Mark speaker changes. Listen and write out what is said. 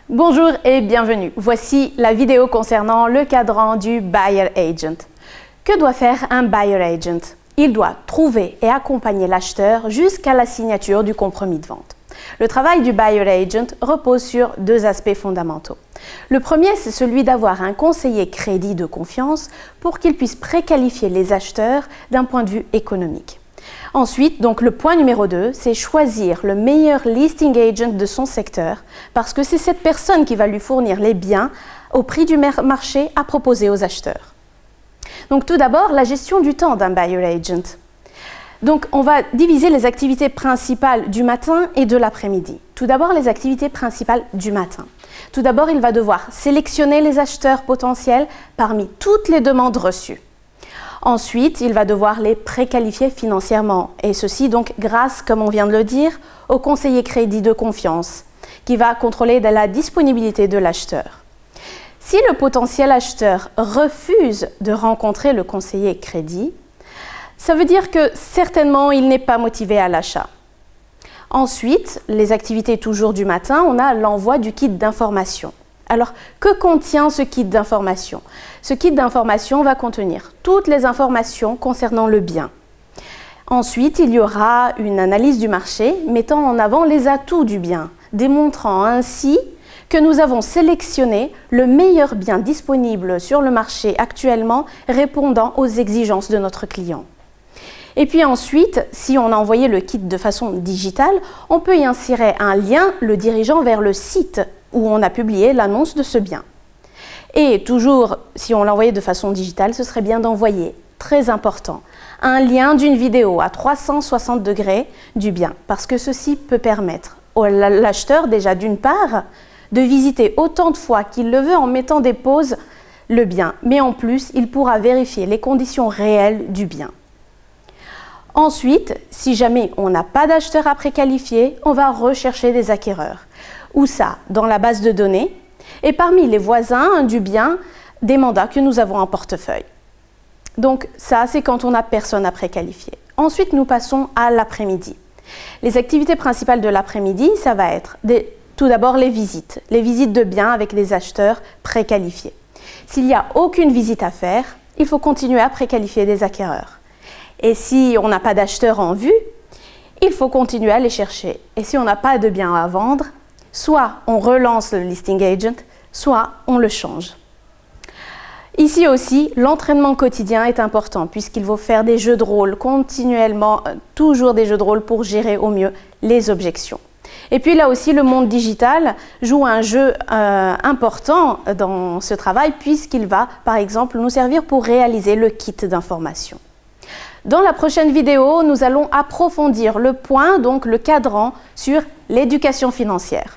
Speaker 1: Bonjour et bienvenue. Voici la vidéo concernant le cadran du Buyer Agent. Que doit faire un Buyer Agent? Il doit trouver et accompagner l'acheteur jusqu'à la signature du compromis de vente. Le travail du Buyer Agent repose sur deux aspects fondamentaux. Le premier, c'est celui d'avoir un conseiller crédit de confiance pour qu'il puisse préqualifier les acheteurs d'un point de vue économique. Ensuite, donc le point numéro 2, c'est choisir le meilleur listing agent de son secteur parce que c'est cette personne qui va lui fournir les biens au prix du marché à proposer aux acheteurs. Donc tout d'abord, la gestion du temps d'un buyer agent. Donc on va diviser les activités principales du matin et de l'après-midi. Tout d'abord, les activités principales du matin. Tout d'abord, il va devoir sélectionner les acheteurs potentiels parmi toutes les demandes reçues. Ensuite, il va devoir les préqualifier financièrement, et ceci donc grâce, comme on vient de le dire, au conseiller crédit de confiance, qui va contrôler la disponibilité de l'acheteur. Si le potentiel acheteur refuse de rencontrer le conseiller crédit, ça veut dire que certainement il n'est pas motivé à l'achat. Ensuite, les activités toujours du matin, on a l'envoi du kit d'information. Alors, que contient ce kit d'information? Ce kit d'information va contenir toutes les informations concernant le bien. Ensuite, il y aura une analyse du marché mettant en avant les atouts du bien, démontrant ainsi que nous avons sélectionné le meilleur bien disponible sur le marché actuellement répondant aux exigences de notre client. Et puis ensuite, si on a envoyé le kit de façon digitale, on peut y insérer un lien le dirigeant vers le site où on a publié l'annonce de ce bien. Et toujours, si on l'a envoyé de façon digitale, ce serait bien d'envoyer, très important, un lien d'une vidéo à 360 degrés du bien, parce que ceci peut permettre à l'acheteur, déjà d'une part, de visiter autant de fois qu'il le veut en mettant des pauses le bien, mais en plus, il pourra vérifier les conditions réelles du bien. Ensuite, si jamais on n'a pas d'acheteur à préqualifier, on va rechercher des acquéreurs. Où ça? Dans la base de données et parmi les voisins du bien, des mandats que nous avons en portefeuille. Donc ça, c'est quand on n'a personne à préqualifier. Ensuite, nous passons à l'après-midi. Les activités principales de l'après-midi, ça va être tout d'abord les visites de biens avec les acheteurs préqualifiés. S'il n'y a aucune visite à faire, il faut continuer à préqualifier des acquéreurs. Et si on n'a pas d'acheteur en vue, il faut continuer à les chercher. Et si on n'a pas de biens à vendre, soit on relance le listing agent, soit on le change. Ici aussi, l'entraînement quotidien est important puisqu'il faut faire des jeux de rôle continuellement, toujours des jeux de rôle pour gérer au mieux les objections. Et puis là aussi, le monde digital joue un jeu important dans ce travail puisqu'il va, par exemple, nous servir pour réaliser le kit d'information. Dans la prochaine vidéo, nous allons approfondir le point, donc le cadran, sur l'éducation financière.